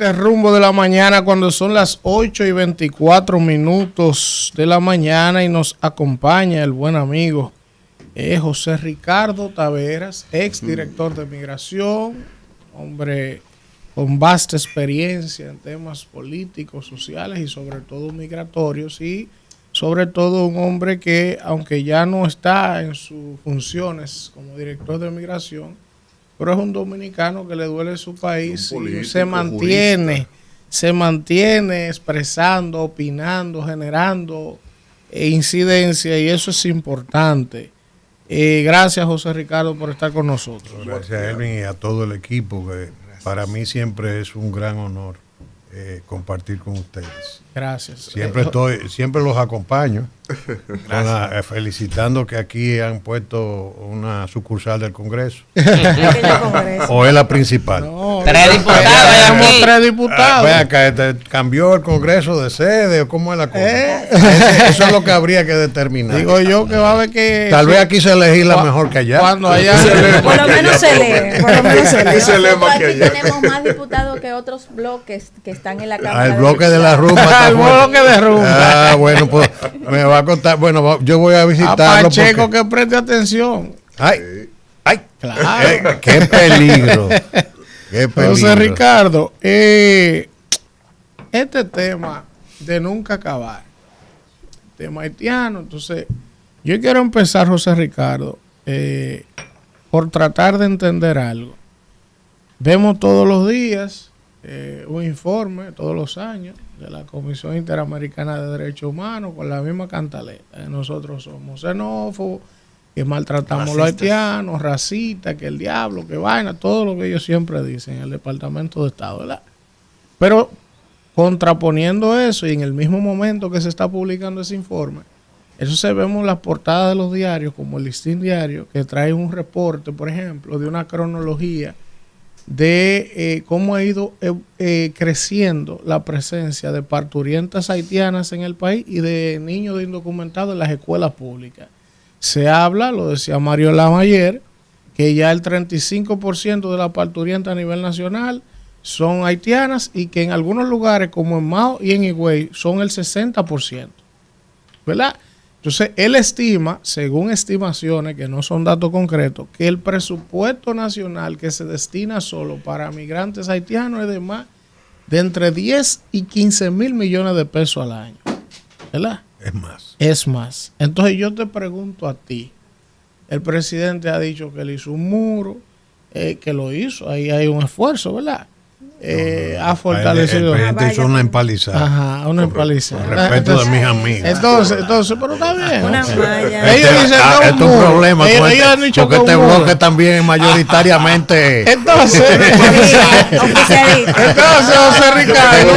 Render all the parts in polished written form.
este rumbo de la mañana cuando son las 8:24 de la mañana y nos acompaña el buen amigo José Ricardo Taveras, ex director de migración, hombre con vasta experiencia en temas políticos, sociales y sobre todo migratorios, y sobre todo un hombre que, aunque ya no está en sus funciones como director de migración, pero es un dominicano que le duele su país y se mantiene expresando, opinando, generando incidencia, y eso es importante. Gracias, José Ricardo, por estar con nosotros. Gracias a él y a todo el equipo, que para mí siempre es un gran honor compartir con ustedes. Gracias. Siempre los acompaño, felicitando que aquí han puesto una sucursal del Congreso. ¿O es la principal? No, 3 diputados. 3 diputados. Vea que cambió el Congreso de sede, o cómo es la cosa. Eso es lo que habría que determinar. Digo yo que va a haber que... Tal vez aquí se legisla mejor que allá. Cuando allá... Por lo menos se lee. Nosotros aquí tenemos más diputados que otros bloques que están en la Cámara. El bloque de la rumba. El bloque de rumba. Bueno, pues me va a contar. Bueno, yo voy a visitarlo. A Pacheco que preste atención. Ay, claro. Qué peligro. Qué peligro. José Ricardo, este tema de nunca acabar, tema haitiano. Entonces, yo quiero empezar, José Ricardo, por tratar de entender algo. Vemos todos los días un informe, todos los años, de la Comisión Interamericana de Derechos Humanos con la misma cantaleta. Nosotros somos xenófobos, que maltratamos a los haitianos, racistas, que el diablo, que vaina, todo lo que ellos siempre dicen en el Departamento de Estado, ¿verdad? Pero contraponiendo eso, y en el mismo momento que se está publicando ese informe, eso se vemos en las portadas de los diarios, como el Listín Diario, que trae un reporte, por ejemplo, de una cronología de cómo ha ido creciendo la presencia de parturientas haitianas en el país y de niños indocumentados en las escuelas públicas. Se habla, lo decía Mario Lama ayer, que ya el 35% de las parturientas a nivel nacional son haitianas y que en algunos lugares como en Mao y en Higüey son el 60%, ¿verdad? Entonces, él estima, según estimaciones que no son datos concretos, que el presupuesto nacional que se destina solo para migrantes haitianos es de más de entre 10 y 15 mil millones de pesos al año, ¿verdad? Es más. Entonces, yo te pregunto a ti, el presidente ha dicho que él hizo un muro, que lo hizo, ahí hay un esfuerzo, ¿verdad? Ha fortalecido. El presidente hizo una empalizada. Ajá, una empalizada. Con respeto de mis amigos. Entonces, pero está bien. Una malla. Ellos dicen que es un un muro. problema Ellos han dicho porque que este es un muro. bloque también es mayoritariamente. Entonces, José Ricardo.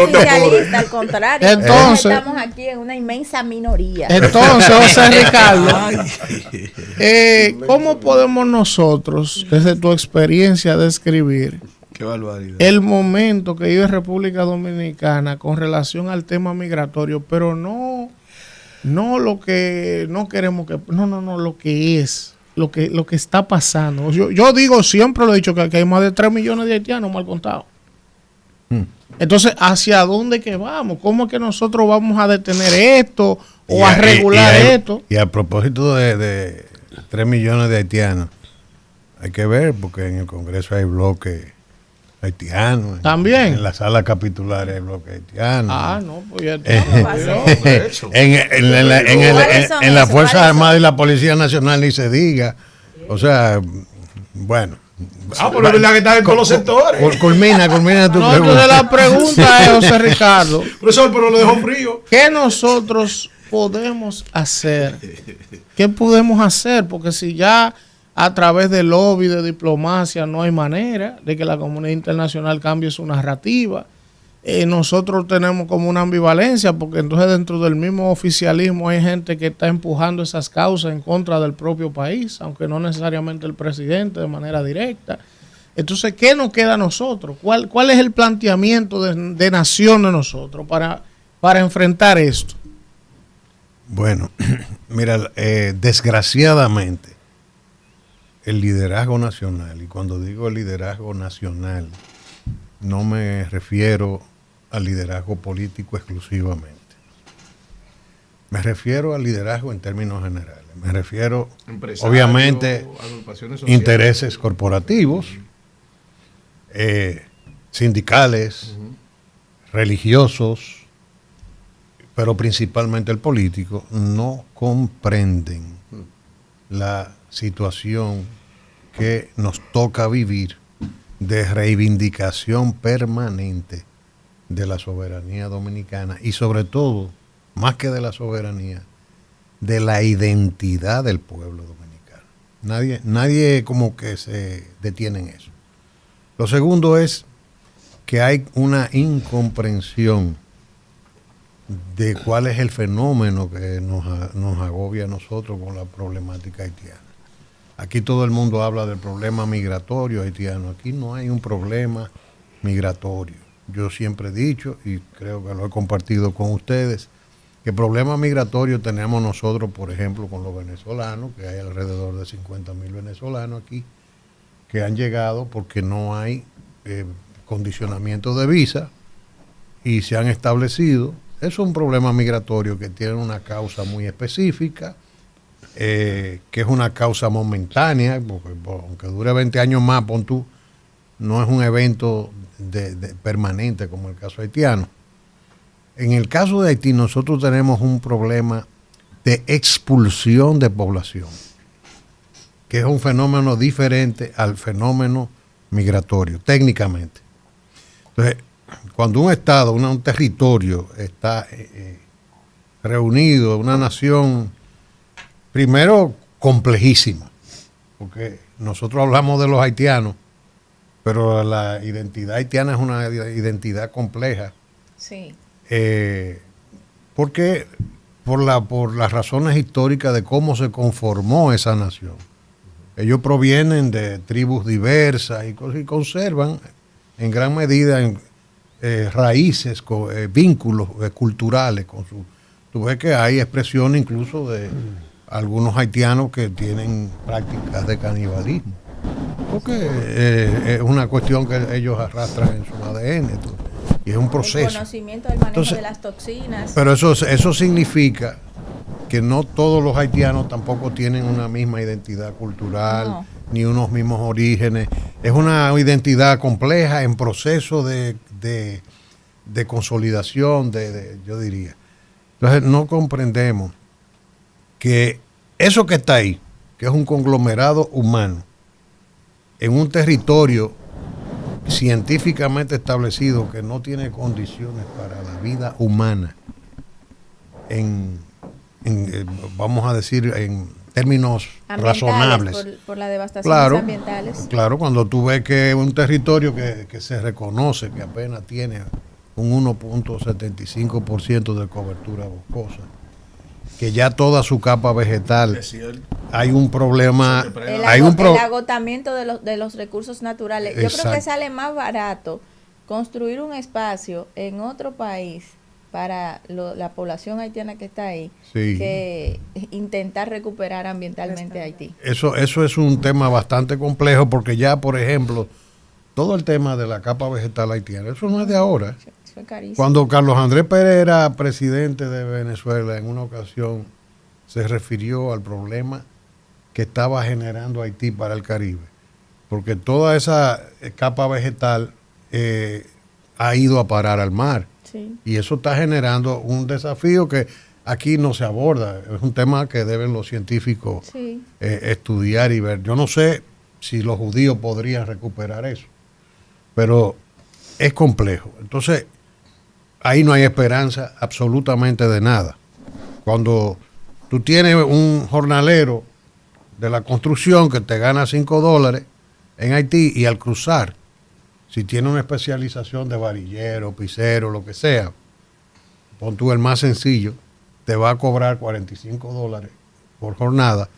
Oficialista, al contrario. Entonces, estamos aquí en una inmensa minoría. Entonces, José Ricardo, ¿cómo podemos nosotros, desde tu experiencia, describir Qué barbaridad. el momento que vive República Dominicana con relación al tema migratorio, pero no lo que no queremos que, no, lo que es, lo que está pasando? Yo digo, siempre lo he dicho, que hay más de 3 millones de haitianos mal contados. Entonces, ¿hacia dónde que vamos? ¿Cómo es que nosotros vamos a detener esto o a regular esto? Y a propósito de 3 millones de haitianos, hay que ver, porque en el Congreso hay bloques haitianos. También. En la sala capitular hay bloques haitianos. No, pues ya en la Fuerza Armada y la Policía Nacional ni se diga. O sea, bueno. Pero es verdad que está en todos los sectores. Culmina tu pregunta. Entonces la pregunta es, José Ricardo, Profesor, pero lo dejó frío. ¿qué nosotros podemos hacer? ¿Qué podemos hacer? Porque si ya a través del lobby, de diplomacia, no hay manera de que la comunidad internacional cambie su narrativa, nosotros tenemos como una ambivalencia, porque entonces dentro del mismo oficialismo hay gente que está empujando esas causas en contra del propio país, aunque no necesariamente el presidente de manera directa. Entonces, ¿qué nos queda a nosotros? ¿Cuál es el planteamiento de nación de nosotros para enfrentar esto? Bueno, mira, desgraciadamente, el liderazgo nacional, y cuando digo el liderazgo nacional, no me refiero al liderazgo político exclusivamente. Me refiero al liderazgo en términos generales. Me refiero, obviamente, agrupaciones sociales, intereses corporativos, sindicales, religiosos, pero principalmente el político, no comprenden la situación que nos toca vivir de reivindicación permanente de la soberanía dominicana y sobre todo, más que de la soberanía, de la identidad del pueblo dominicano. Nadie como que se detiene en eso. Lo segundo es que hay una incomprensión de cuál es el fenómeno que nos agobia a nosotros con la problemática haitiana. Aquí todo el mundo habla del problema migratorio haitiano. Aquí no hay un problema migratorio. Yo siempre he dicho, y creo que lo he compartido con ustedes, que problema migratorio tenemos nosotros, por ejemplo, con los venezolanos, que hay alrededor de 50,000 venezolanos aquí, que han llegado porque no hay condicionamiento de visa y se han establecido. Es un problema migratorio que tiene una causa muy específica, que es una causa momentánea, porque aunque dure 20 años más, pon tú, no es un evento permanente como el caso haitiano. En el caso de Haití nosotros tenemos un problema de expulsión de población, que es un fenómeno diferente al fenómeno migratorio, técnicamente. Entonces, cuando un Estado, un territorio está reunido, una nación, primero complejísima, porque nosotros hablamos de los haitianos, pero la identidad haitiana es una identidad compleja. Sí. Porque por las razones históricas de cómo se conformó esa nación. Ellos provienen de tribus diversas y conservan en gran medida raíces, vínculos culturales con su. Tú ves que hay expresiones incluso de algunos haitianos que tienen prácticas de canibalismo, porque es una cuestión que ellos arrastran en su ADN. Y es un proceso. El conocimiento del manejo de las toxinas. Pero eso significa que no todos los haitianos tampoco tienen una misma identidad cultural, ni unos mismos orígenes. Es una identidad compleja en proceso de consolidación, yo diría. Entonces no comprendemos que eso que está ahí, que es un conglomerado humano, en un territorio científicamente establecido que no tiene condiciones para la vida humana, vamos a decir, en términos razonables. Por las devastaciones ambientales. Claro, cuando tú ves que un territorio que se reconoce que apenas tiene un 1.75% de cobertura boscosa, que ya toda su capa vegetal hay un problema, el agotamiento de los recursos naturales. Yo creo que sale más barato construir un espacio en otro país para la población haitiana que está ahí, que intentar recuperar ambientalmente Haití. Eso es un tema bastante complejo, porque ya, por ejemplo, todo el tema de la capa vegetal haitiana, eso no es de ahora. Eso es carísimo. Cuando Carlos Andrés Pérez era presidente de Venezuela, en una ocasión se refirió al problema que estaba generando Haití para el Caribe, porque toda esa capa vegetal ha ido a parar al mar. Sí. Y eso está generando un desafío que aquí no se aborda. Es un tema que deben los científicos estudiar y ver. Yo no sé si los judíos podrían recuperar eso, pero es complejo. Entonces, ahí no hay esperanza absolutamente de nada. Cuando tú tienes un jornalero de la construcción que te gana $5 en Haití, y al cruzar, si tiene una especialización de varillero, pisero, lo que sea, pon tú el más sencillo, te va a cobrar $45 por jornada.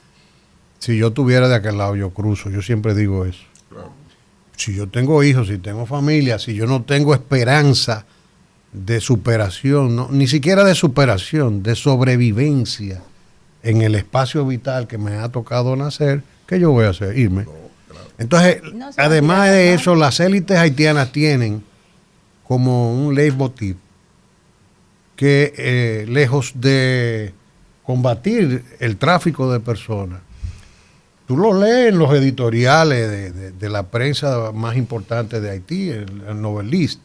Si yo tuviera de aquel lado, yo cruzo. Yo siempre digo eso. Claro. Si yo tengo hijos, si tengo familia, si yo no tengo esperanza de superación, no, ni siquiera de superación, de sobrevivencia en el espacio vital que me ha tocado nacer, ¿qué yo voy a hacer? Irme. Entonces, además de eso, las élites haitianas tienen como un leitmotiv que lejos de combatir el tráfico de personas, tú lo lees en los editoriales de la prensa más importante de Haití, el Novelist,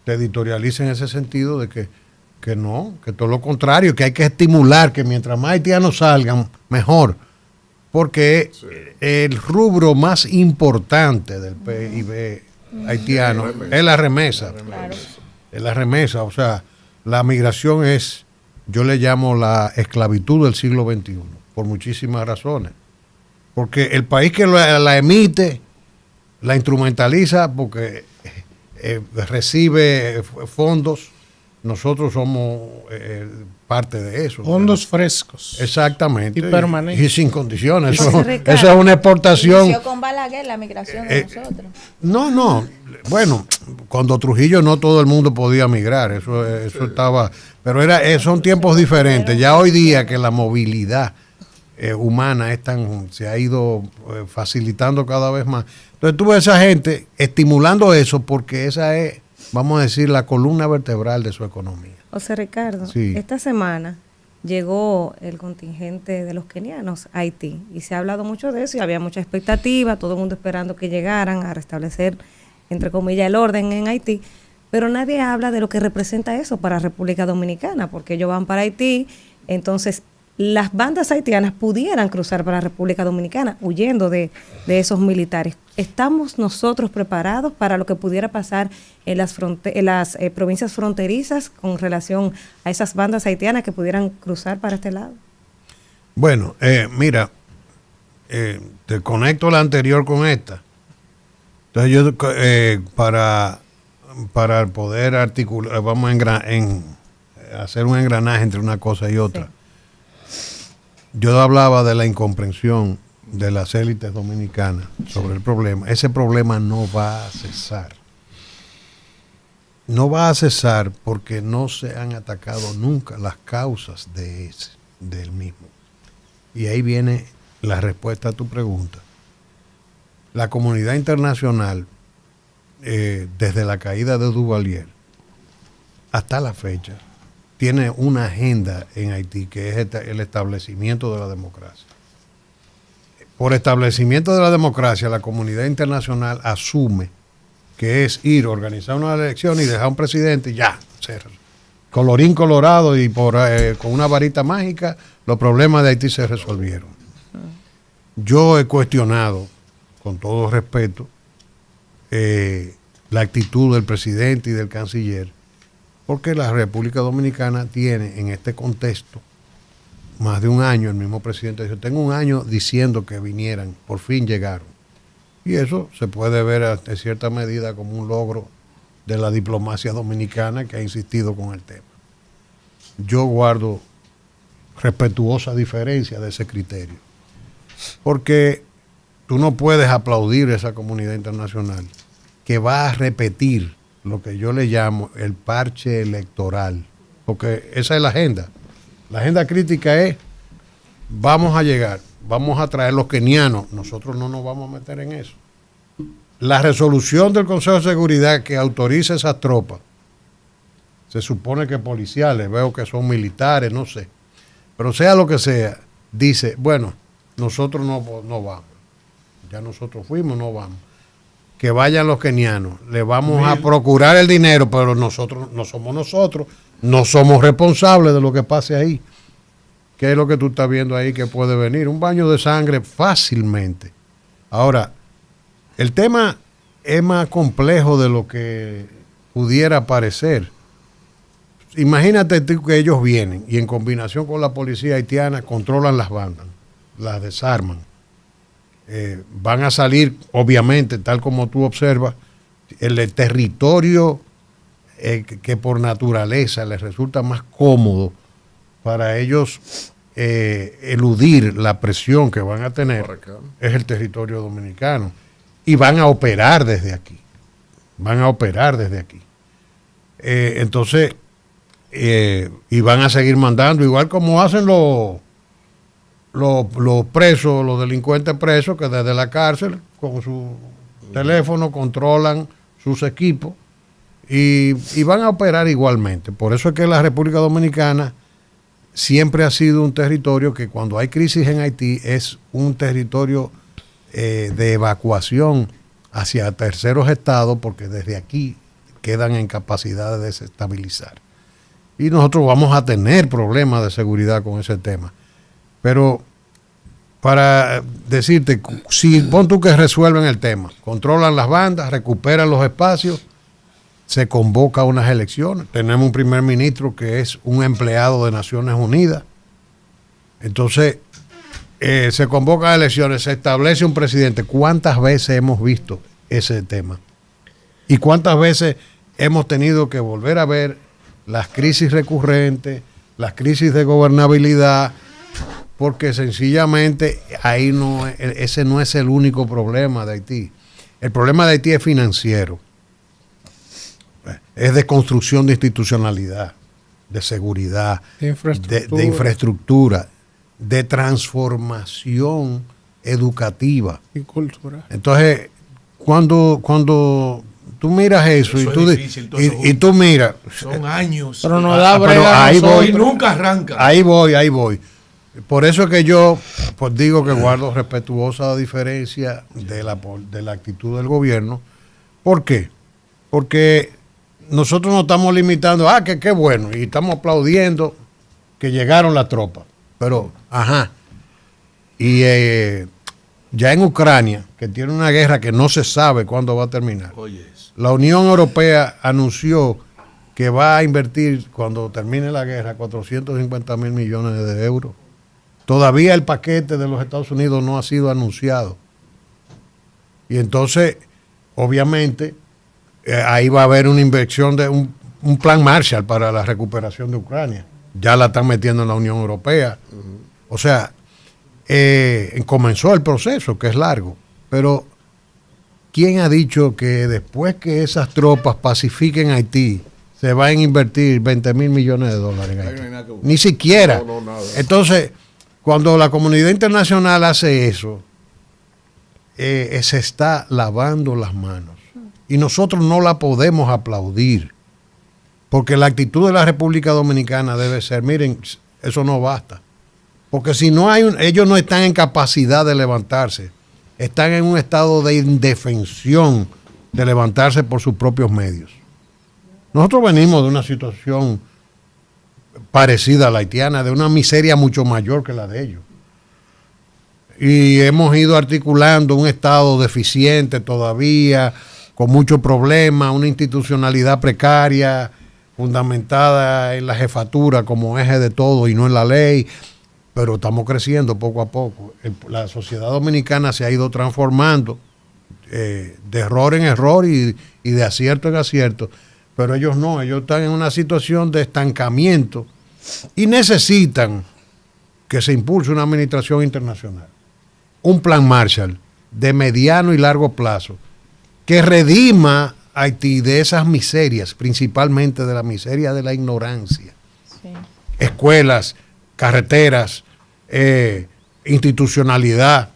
te editorializa en ese sentido de que no, que todo lo contrario, que hay que estimular, que mientras más haitianos salgan, mejor. Porque el rubro más importante del PIB haitiano es la remesa. Claro. Es la remesa, o sea, la migración es, yo le llamo la esclavitud del siglo XXI, por muchísimas razones. Porque el país que la emite, la instrumentaliza porque recibe fondos, nosotros somos parte de eso. Fondos frescos. Exactamente. Y permanentes. Y sin condiciones. Ricardo. Eso es una exportación. Inició con Balaguer la migración de nosotros. No. Bueno, cuando Trujillo no todo el mundo podía migrar. Eso estaba. Pero son tiempos diferentes. Ya hoy día que la movilidad humana se ha ido facilitando cada vez más. Entonces tú ves a esa gente estimulando eso porque esa es, vamos a decir, la columna vertebral de su economía. José Ricardo, Sí. esta semana llegó el contingente de los kenianos a Haití y se ha hablado mucho de eso y había mucha expectativa, todo el mundo esperando que llegaran a restablecer, entre comillas, el orden en Haití, pero nadie habla de lo que representa eso para República Dominicana, porque ellos van para Haití, entonces las bandas haitianas pudieran cruzar para la República Dominicana huyendo de esos militares. ¿Estamos nosotros preparados para lo que pudiera pasar en las provincias fronterizas con relación a esas bandas haitianas que pudieran cruzar para este lado? Bueno, mira, te conecto la anterior con esta. Entonces yo, para poder articular, vamos a hacer un engranaje entre una cosa y otra. Sí. Yo hablaba de la incomprensión de las élites dominicanas sobre el problema. Ese problema no va a cesar. No va a cesar porque no se han atacado nunca las causas del mismo. Y ahí viene la respuesta a tu pregunta. La comunidad internacional, desde la caída de Duvalier hasta la fecha, tiene una agenda en Haití que es el establecimiento de la democracia. Por establecimiento de la democracia, la comunidad internacional asume que es ir, organizar una elección y dejar un presidente y ya, colorín colorado y con una varita mágica, los problemas de Haití se resolvieron. Yo he cuestionado, con todo respeto, la actitud del presidente y del canciller, porque la República Dominicana tiene en este contexto más de un año. El mismo presidente dijo, tengo un año diciendo que vinieran, por fin llegaron. Y eso se puede ver en cierta medida como un logro de la diplomacia dominicana que ha insistido con el tema. Yo guardo respetuosa diferencia de ese criterio, porque tú no puedes aplaudir a esa comunidad internacional que va a repetir lo que yo le llamo el parche electoral, porque esa es la agenda. La agenda crítica es, vamos a llegar, vamos a traer los kenianos, nosotros no nos vamos a meter en eso. La resolución del Consejo de Seguridad que autoriza esas tropas, se supone que policiales, veo que son militares, no sé, pero sea lo que sea, dice, bueno, nosotros no vamos, ya nosotros fuimos, no vamos. Que vayan los kenianos, le vamos a procurar el dinero, pero nosotros, no somos responsables de lo que pase ahí. ¿Qué es lo que tú estás viendo ahí que puede venir? Un baño de sangre fácilmente. Ahora, el tema es más complejo de lo que pudiera parecer. Imagínate tú que ellos vienen y en combinación con la policía haitiana controlan las bandas, las desarman. Van a salir, obviamente, tal como tú observas, el territorio que por naturaleza les resulta más cómodo para ellos eludir la presión que van a tener, es el territorio dominicano. Y van a operar desde aquí. Entonces, y van a seguir mandando, igual como hacen los presos, los delincuentes presos, que desde la cárcel con su teléfono controlan sus equipos y van a operar igualmente. Por eso es que la República Dominicana siempre ha sido un territorio que cuando hay crisis en Haití es un territorio de evacuación hacia terceros estados, porque desde aquí quedan en capacidad de desestabilizar. Y nosotros vamos a tener problemas de seguridad con ese tema. Pero para decirte, si pon tú que resuelven el tema, controlan las bandas, recuperan los espacios, se convoca unas elecciones. Tenemos un primer ministro que es un empleado de Naciones Unidas. Entonces, se convocan elecciones, se establece un presidente. ¿Cuántas veces hemos visto ese tema? ¿Y cuántas veces hemos tenido que volver a ver las crisis recurrentes, las crisis de gobernabilidad? Porque sencillamente ahí ese no es el único problema de Haití. El problema de Haití es financiero. Es de construcción de institucionalidad, de seguridad, de infraestructura, de transformación educativa y cultural. Entonces, cuando tú miras eso, y tú miras... Son años. Pero no da pero ahí voy, y nunca arranca. Ahí voy. Por eso es que yo pues digo que guardo respetuosa diferencia de la actitud del gobierno. ¿Por qué? Porque nosotros nos estamos limitando, que qué bueno, y estamos aplaudiendo que llegaron las tropas. Pero, y ya en Ucrania, que tiene una guerra que no se sabe cuándo va a terminar, la Unión Europea anunció que va a invertir, cuando termine la guerra, 450 mil millones de euros. Todavía el paquete de los Estados Unidos no ha sido anunciado. Y entonces, obviamente, ahí va a haber una inversión de un plan Marshall para la recuperación de Ucrania. Ya la están metiendo en la Unión Europea. O sea, comenzó el proceso, que es largo. Pero, ¿quién ha dicho que después que esas tropas pacifiquen Haití, se van a invertir 20 mil millones de dólares en Haití? Ni siquiera. Nada. Entonces, cuando la comunidad internacional hace eso, se está lavando las manos. Y nosotros no la podemos aplaudir. Porque la actitud de la República Dominicana debe ser, miren, eso no basta. Porque si no ellos no están en capacidad de levantarse, están en un estado de indefensión de levantarse por sus propios medios. Nosotros venimos de una situación parecida a la haitiana, de una miseria mucho mayor que la de ellos. Y hemos ido articulando un estado deficiente todavía, con muchos problemas, una institucionalidad precaria, fundamentada en la jefatura como eje de todo y no en la ley, pero estamos creciendo poco a poco. La sociedad dominicana se ha ido transformando de error en error y de acierto en acierto, pero ellos no, ellos están en una situación de estancamiento y necesitan que se impulse una administración internacional, un plan Marshall de mediano y largo plazo que redima a Haití de esas miserias, principalmente de la miseria de la ignorancia. Sí. Escuelas, carreteras, institucionalidad,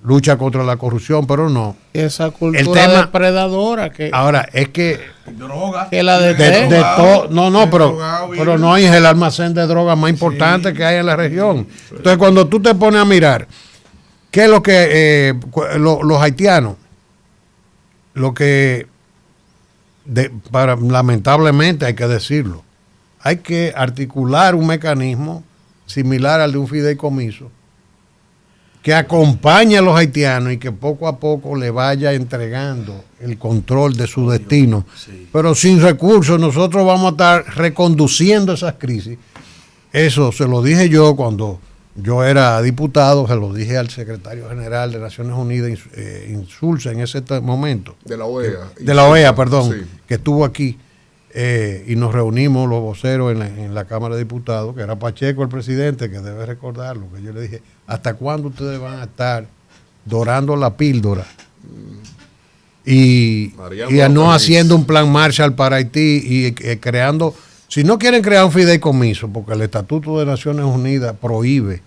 lucha contra la corrupción, pero no. Esa cultura depredadora que... Ahora, es que... Droga. Que la pero no es el almacén de drogas más importante que hay en la región. Entonces, cuando tú te pones a mirar, ¿qué es lo que los haitianos, lamentablemente hay que decirlo, hay que articular un mecanismo similar al de un fideicomiso que acompañe a los haitianos y que poco a poco le vaya entregando el control de su destino. Sí. Pero sin recursos nosotros vamos a estar reconduciendo esas crisis. Eso se lo dije yo cuando yo era diputado, se lo dije al secretario general de Naciones Unidas, Insulza, en ese momento. De la OEA. De la OEA, perdón, sí. Que estuvo aquí. Y nos reunimos los voceros en la Cámara de Diputados, que era Pacheco el presidente, que debe recordarlo, que yo le dije, ¿hasta cuándo ustedes van a estar dorando la píldora? Y no haciendo un plan Marshall para Haití y creando, si no quieren crear un fideicomiso, porque el Estatuto de Naciones Unidas prohíbe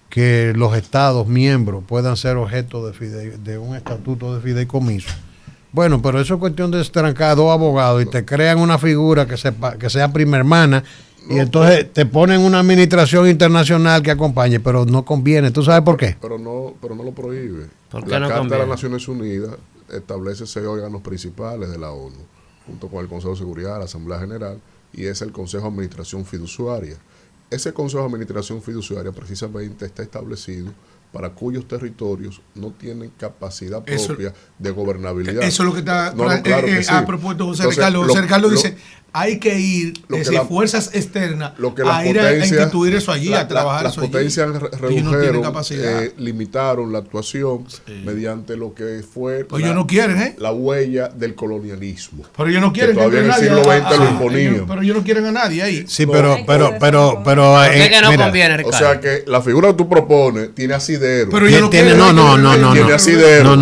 que los estados miembros puedan ser objeto de un estatuto de fideicomiso. Bueno, pero eso es cuestión de trancar a 2 abogados y te crean una figura que sea prima hermana y entonces te ponen una administración internacional que acompañe, pero no conviene. ¿Tú sabes por qué? Pero no lo prohíbe. ¿Por qué La no Carta conviene? de las Naciones Unidas establece 6 órganos principales de la ONU, junto con el Consejo de Seguridad, la Asamblea General, y es el Consejo de Administración Fiduciaria. Ese Consejo de Administración Fiduciaria precisamente está establecido para cuyos territorios no tienen capacidad propia de gobernabilidad. Eso es lo que está claro que sí. ha propuesto José Entonces, Ricardo. José Ricardo dice, hay que ir, fuerzas externas, a ir a instituir eso allí, a trabajar las eso allí. potencias Ellos no tienen redujeron, capacidad. limitaron la actuación mediante lo que fue Pues ellos no quieren, la huella del colonialismo. Pero ellos no quieren que todavía en el siglo XX lo imponían. Pero ellos no quieren a nadie ahí. Sí, No. pero ¿Por qué que no mira, conviene, O Ricardo? sea que la figura que tú propones tiene asidero. Pero ellos no tiene, quieren. Tiene asidero.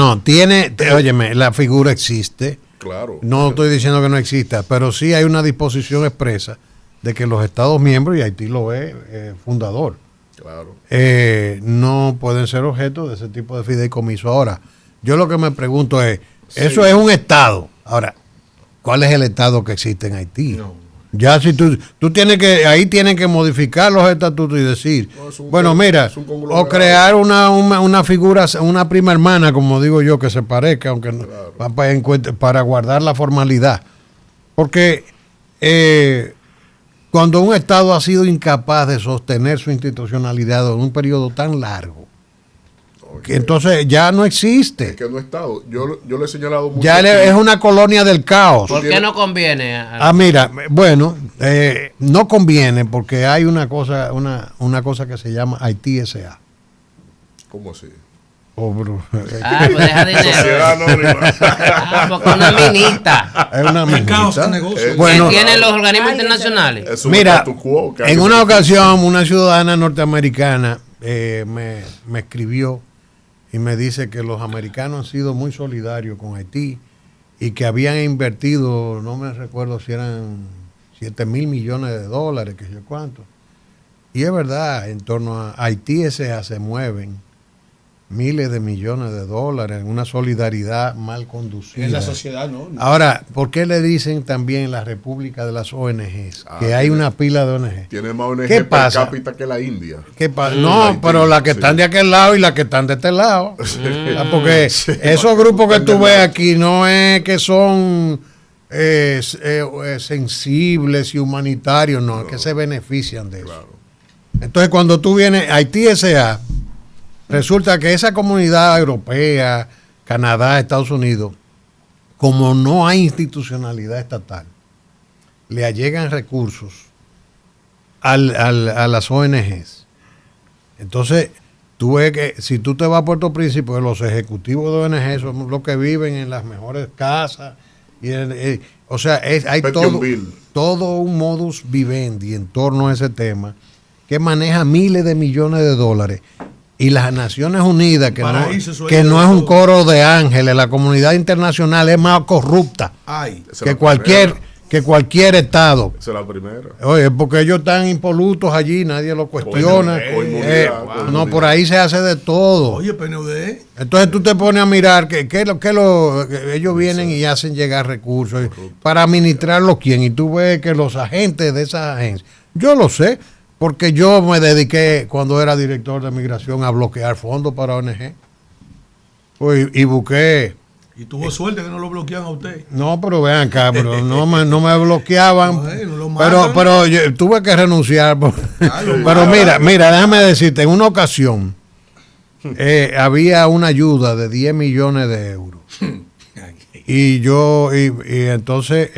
óyeme, la figura existe. Claro. No estoy diciendo que no exista, pero sí hay una disposición expresa de que los Estados miembros, y Haití lo es fundador, Claro. no pueden ser objeto de ese tipo de fideicomiso. Ahora, yo lo que me pregunto es, eso es un Estado. Ahora, ¿cuál es el Estado que existe en Haití? No. Ya si tú tienes que, ahí tienen que modificar los estatutos y decir, No, es un bueno, mira, es un conglomerado. o crear una figura, una prima hermana, como digo yo, que se parezca, aunque no, para guardar la formalidad. Porque cuando un Estado ha sido incapaz de sostener su institucionalidad en un periodo tan largo, que entonces ya no existe. Es que no he estado. Yo le he señalado mucho. Ya es una colonia del caos. ¿Por qué no conviene? Mira, bueno, no conviene porque hay una cosa que se llama Haití S.A. ¿Cómo así? Pues deja dinero. Sociedad Anónima. Porque una minita. Es una El caos de minita. negocio. Bueno, ¿Qué tienen los organismos internacionales? Es un mira, statu quo que hay en que una respetar. ocasión una ciudadana norteamericana me escribió y me dice que los americanos han sido muy solidarios con Haití y que habían invertido, no me recuerdo si eran 7,000 millones de dólares, que sé cuánto. Y es verdad, en torno a Haití S.A. se mueven miles de millones de dólares en una solidaridad mal conducida. En la sociedad, ¿no? Ahora, ¿por qué le dicen también la República de las ONGs? Que hay tiene- una pila de ONGs. Tiene más ONG ¿Qué per pasa? cápita que la India. No, Haití, pero las que sí. están de aquel lado y las que están de este lado. Porque esos grupos que tú ves aquí no es que son sensibles y humanitarios, no, es que se benefician de eso. Claro. Entonces, cuando tú vienes a Haití S.A., resulta que esa comunidad europea, Canadá, Estados Unidos, como no hay institucionalidad estatal, le allegan recursos a las ONGs. Entonces, tú ves que si tú te vas a Puerto Príncipe, los ejecutivos de ONG son los que viven en las mejores casas. O sea, hay Petionville. todo un modus vivendi en torno a ese tema que maneja miles de millones de dólares. Y las Naciones Unidas, que no es un coro de ángeles, la comunidad internacional es más corrupta Ay. Esa que es la primera. cualquier Estado. Esa es la primera. Oye, porque ellos están impolutos allí, nadie lo cuestiona. Con inmunidad, con No, inmunidad. por ahí se hace de todo. Oye, PNUD. Entonces tú te pones a mirar que ellos vienen y hacen llegar recursos para administrarlo quién. Y tú ves que los agentes de esas agencias, yo lo sé, porque yo me dediqué cuando era director de migración a bloquear fondos para ONG. Pues, y busqué. Y tuvo suerte que no lo bloquean a usted. No, pero vean acá, pero no me bloqueaban. No lo matan. pero yo tuve que renunciar. lo Pero matan. mira, déjame decirte, en una ocasión había una ayuda de 10 millones de euros. Y entonces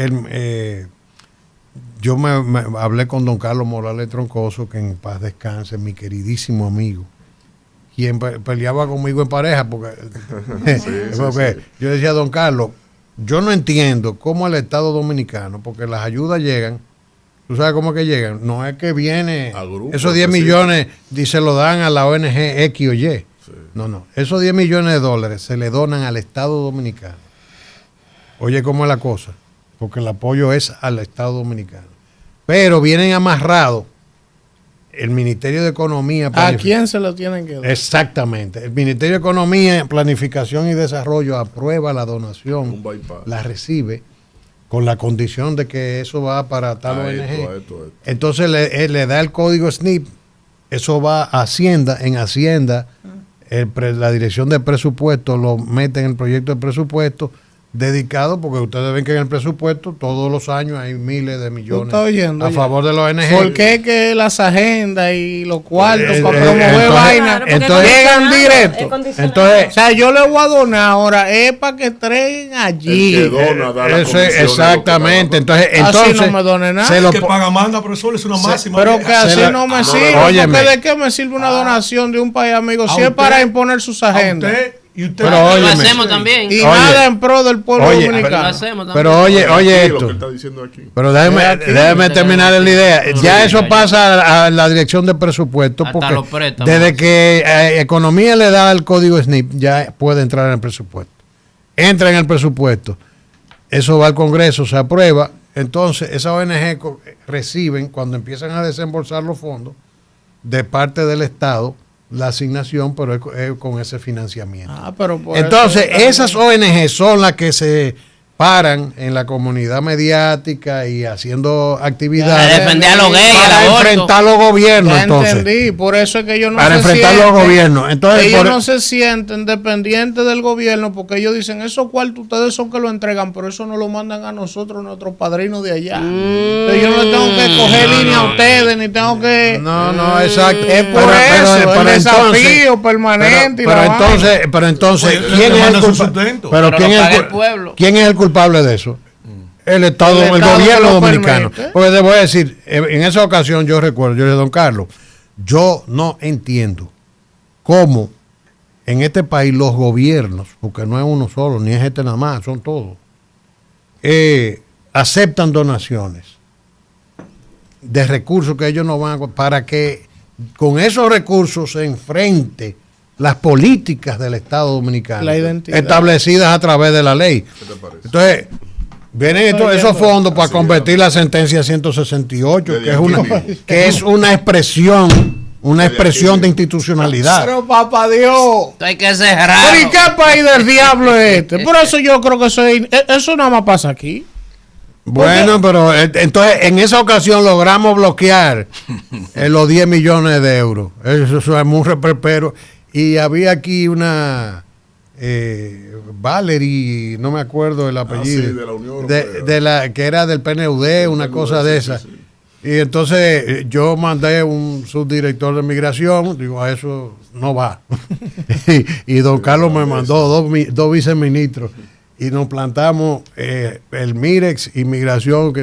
yo me hablé con don Carlos Morales Troncoso, que en paz descanse, mi queridísimo amigo, quien peleaba conmigo en pareja, porque yo decía, don Carlos, yo no entiendo cómo el Estado Dominicano, porque las ayudas llegan, ¿tú sabes cómo es que llegan? No es que viene, A grupos, esos 10 millones y se lo dan a la ONG X o Y. No, esos 10 millones de dólares se le donan al Estado Dominicano. Oye, ¿cómo es la cosa? Porque el apoyo es al Estado Dominicano. Pero vienen amarrados el Ministerio de Economía... ¿A quién se lo tienen que dar? Exactamente. El Ministerio de Economía, Planificación y Desarrollo aprueba la donación, la recibe, con la condición de que eso va para tal ONG. Entonces le da el código SNIP, eso va a Hacienda, en Hacienda, la dirección de presupuesto lo mete en el proyecto de presupuesto, dedicado, porque ustedes ven que en el presupuesto todos los años hay miles de millones a favor de los ONG. ¿Por qué que las agendas y los cuartos para promover vainas llegan directo? Entonces, o sea, yo le voy a donar ahora, es para que entreguen allí. El que dona, da la exactamente. Entonces así no me done nada. El que paga manda, profesor, es una máxima. Pero que así no me sirve. Porque ¿de qué me sirve una donación de un país amigo si es para imponer sus agendas? Pero lo hacemos también. Y nada en pro del pueblo dominicano. Pero oye esto. Pero déjeme terminar la idea. Ya eso pasa a la dirección de presupuesto, porque desde que Economía le da el código SNIP, ya puede entrar en el presupuesto. Entra en el presupuesto. Eso va al Congreso, se aprueba. Entonces, esas ONG reciben, cuando empiezan a desembolsar los fondos, de parte del Estado, la asignación, pero es con ese financiamiento. Entonces, esas ONG son las que se paran en la comunidad mediática y haciendo actividades defender a los gays, para enfrentar a los gobiernos. Ya entonces, entendí, por eso es que ellos no para enfrentar a los gobiernos. Entonces, ellos no se sienten dependientes del gobierno, porque ellos dicen, esos cuartos ustedes son que lo entregan, pero eso no lo mandan a nosotros, nuestros padrinos de allá. Entonces, yo no le tengo que coger línea a ustedes, ni tengo que... No, exacto. Es por eso, el desafío permanente. Pero entonces, ¿quién es el culpable? Pero ¿quién es el culpable de eso? El Estado, el gobierno dominicano. Porque te voy a decir, en esa ocasión yo recuerdo, yo le dije, don Carlos, yo no entiendo cómo en este país los gobiernos, porque no es uno solo, ni es este nada más, son todos, aceptan donaciones de recursos que ellos no van a... para que con esos recursos se enfrente las políticas del Estado dominicano establecidas a través de la ley. Entonces, vienen esos fondos para convertir la sentencia 168, que es una expresión de institucionalidad. Pero papá Dios, hay que cerrar. ¿Pero y qué país del diablo es este? Por eso yo creo que eso nada más pasa aquí. Bueno, pero entonces en esa ocasión logramos bloquear los 10 millones de euros. Eso es muy reperpero. Y había aquí una Valerie, no me acuerdo el apellido, de la Unión Europea. que era del PNUD, una cosa de esa. Sí. Y entonces yo mandé un subdirector de migración, digo, a eso no va. y don Carlos me mandó dos viceministros y nos plantamos el Mirex, inmigración,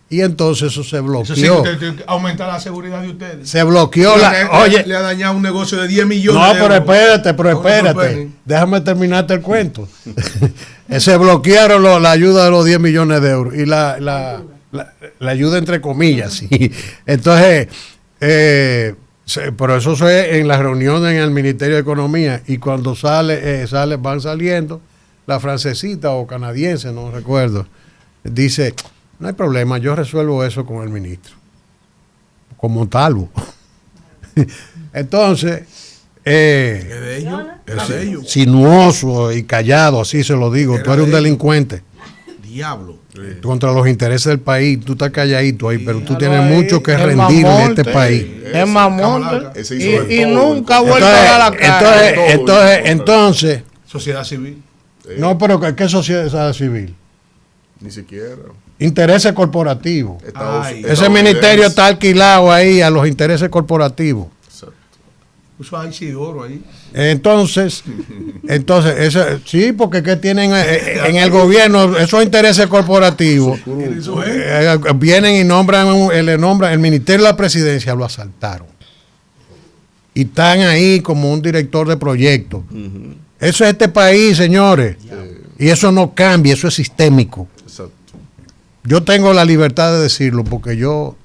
y entonces eso se bloqueó. Eso sí, aumenta la seguridad de ustedes. Se bloqueó le ha dañado un negocio de 10 millones de euros. Pero espérate. Déjame terminarte el cuento. Se bloquearon la ayuda de los 10 millones de euros. Y la ayuda entre comillas, sí. Entonces, pero eso fue en las reuniones en el Ministerio de Economía. Y cuando van saliendo, la francesita o canadiense, no recuerdo, dice... No hay problema, yo resuelvo eso con el ministro. Con Montalvo. Entonces, sinuoso y callado, así se lo digo. Tú eres un delincuente. Diablo. Contra los intereses del país, tú estás calladito ahí, pero tú tienes mucho que rendir en este país. Es mamón. Y nunca ha vuelto a dar la cara. Entonces. Sociedad civil. No, pero ¿qué sociedad civil? Ni siquiera. Intereses corporativos. Ese ministerio está alquilado ahí a los intereses corporativos. Exacto. Puso ahí Isidoro ahí. Entonces sí, porque ¿qué tienen en el gobierno esos intereses corporativos? Vienen y el Ministerio de la Presidencia lo asaltaron. Y están ahí como un director de proyecto. Eso es este país, señores. Y eso no cambia, eso es sistémico. Yo tengo la libertad de decirlo porque yo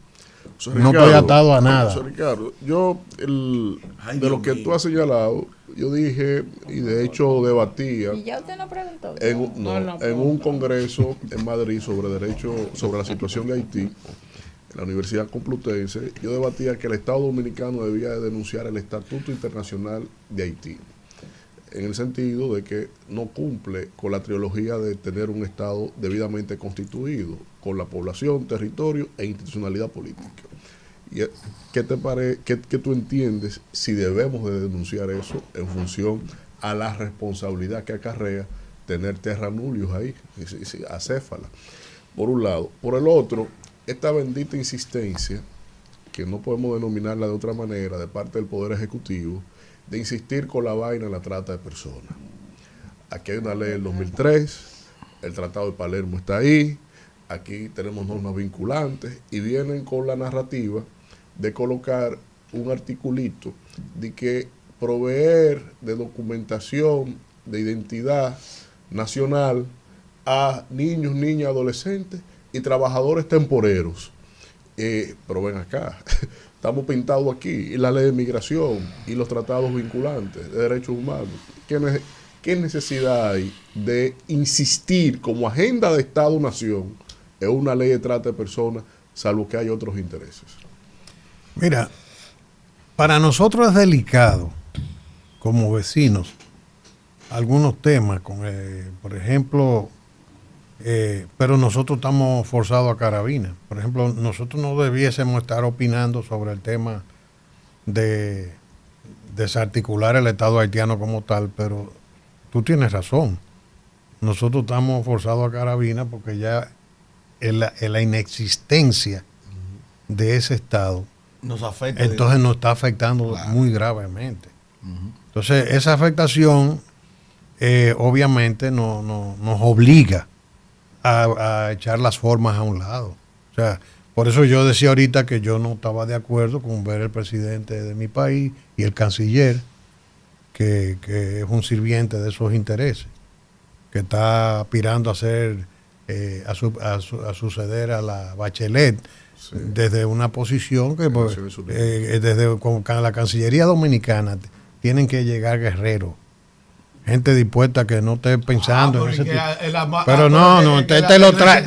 no estoy atado a nada. Ricardo, de lo que tú has señalado, yo dije, y de hecho debatía. ¿Y ya usted no preguntó? En un congreso en Madrid sobre la situación de Haití, en la Universidad Complutense, yo debatía que el Estado Dominicano debía de denunciar el Estatuto Internacional de Haití, en el sentido de que no cumple con la trilogía de tener un Estado debidamente constituido, con la población, territorio e institucionalidad política. ¿Qué tú entiendes si debemos de denunciar eso en función a la responsabilidad que acarrea tener terranulios ahí, acéfala? Por un lado. Por el otro, esta bendita insistencia, que no podemos denominarla de otra manera, de parte del Poder Ejecutivo, de insistir con la vaina en la trata de personas. Aquí hay una ley del 2003, el Tratado de Palermo está ahí, aquí tenemos normas vinculantes y vienen con la narrativa de colocar un articulito de que proveer de documentación de identidad nacional a niños, niñas, adolescentes y trabajadores temporeros. Pero ven acá, estamos pintados aquí, y la ley de migración y los tratados vinculantes de derechos humanos. ¿Qué necesidad hay de insistir como agenda de Estado-Nación en una ley de trata de personas, salvo que hay otros intereses? Mira, para nosotros es delicado, como vecinos, algunos temas, por ejemplo, pero nosotros estamos forzados a carabina. Por ejemplo, nosotros no debiésemos estar opinando sobre el tema de desarticular el Estado haitiano como tal, pero tú tienes razón. Nosotros estamos forzados a carabina porque ya en la inexistencia de ese Estado nos afecta. Entonces nos está afectando muy gravemente. Entonces esa afectación obviamente nos obliga a echar las formas a un lado. O sea, por eso yo decía ahorita que yo no estaba de acuerdo con ver el presidente de mi país y el canciller, que es un sirviente de esos intereses, que está aspirando a ser a suceder a la Bachelet. Sí. Desde una posición que desde con la Cancillería Dominicana tienen que llegar guerreros, gente dispuesta que no esté pensando en ese tipo. Pero no, te lo traen.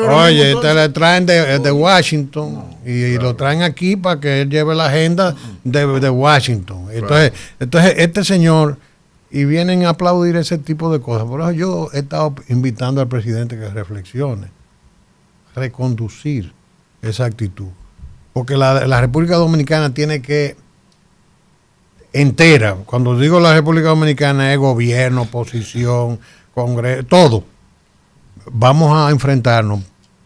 Oye, te lo traen de Washington y lo traen aquí para que él lleve la agenda de Washington. Entonces este señor, y vienen a aplaudir ese tipo de cosas. Por eso yo he estado invitando al presidente que reflexione, reconducir esa actitud, porque la República Dominicana tiene que entera, cuando digo la República Dominicana es gobierno, oposición, Congreso, todo, vamos a enfrentarnos